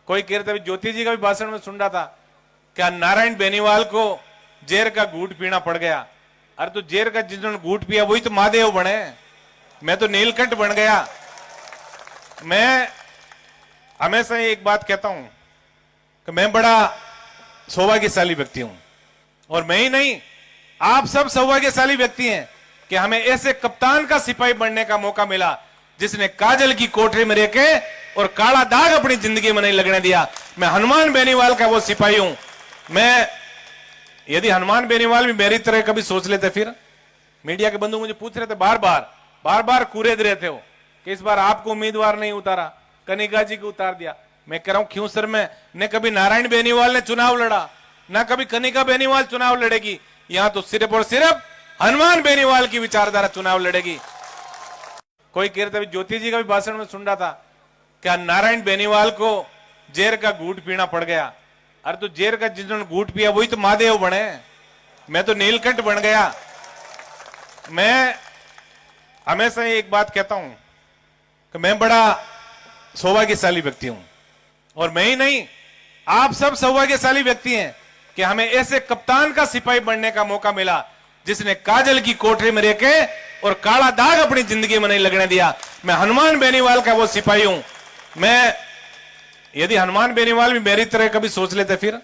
कोई कह रहे थे, ज्योति जी का भी भाषण में सुन रहा था, क्या नारायण बेनीवाल को जेर का घूट पीना पड़ गया। अरे तो जेर का जिन्होंने घूट पिया वही तो महादेव बने, मैं तो नीलकंठ बन गया। मैं हमेशा एक बात कहता हूं कि मैं बड़ा सौभाग्यशाली व्यक्ति हूं, और मैं ही नहीं, आप सब सौभाग्यशाली व्यक्ति हैं कि हमें ऐसे कप्तान का सिपाही बनने का मौका मिला जिसने काजल की कोठरी में रहके और काला दाग अपनी जिंदगी में नहीं लगने दिया। मैं हनुमान बेनीवाल का वो सिपाही हूं। मैं यदि हनुमान बेनीवाल भी मेरी तरह कभी सोच लेते, फिर मीडिया के बंधु मुझे पूछ रहे थे बार बार कुरेद रहे थे वो कि इस बार आपको उम्मीदवार नहीं उतारा, कनिका जी को उतार दिया। मैं कह रहा हूं क्यों सर, मैं न कभी नारायण बेनीवाल ने चुनाव लड़ा, ना कभी कनिका बेनीवाल चुनाव लड़ेगी। यहां तो सिर्फ और सिर्फ हनुमान बेनीवाल की विचारधारा चुनाव लड़ेगी। कोई कह रहे थे, ज्योति जी का भी भाषण में सुन रहा था, क्या नारायण बेनीवाल को जेर का घूट पीना पड़ गया। अरे तो जेर का जिन्होंने घूट पिया वही तो महादेव बने, मैं तो नीलकंठ बन गया। मैं हमेशा एक बात कहता हूं कि मैं बड़ा सौभाग्यशाली व्यक्ति हूं, और मैं ही नहीं, आप सब सौभाग्यशाली व्यक्ति हैं कि हमें ऐसे कप्तान का सिपाही बनने का मौका मिला जिसने काजल की कोठरी में रहके और काला दाग अपनी जिंदगी में नहीं लगने दिया। मैं हनुमान बेनीवाल का वो सिपाही हूं। मैं यदि हनुमान बेनीवाल भी मेरी तरह कभी सोच लेते, फिर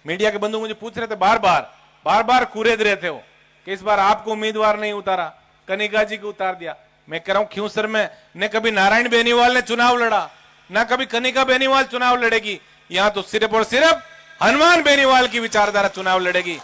मीडिया के बंधु मुझे पूछ रहे थे बार बार कुरेद रहे थे वो कि इस बार आपको उम्मीदवार नहीं उतारा, कनिका जी को उतार दिया। मैं कह रहा हूं क्यों सर, मैं न कभी नारायण बेनीवाल ने चुनाव लड़ा, ना कभी कनिका बेनीवाल चुनाव लड़ेगी। यहां तो सिर्फ और सिर्फ हनुमान बेनीवाल की विचारधारा चुनाव लड़ेगी।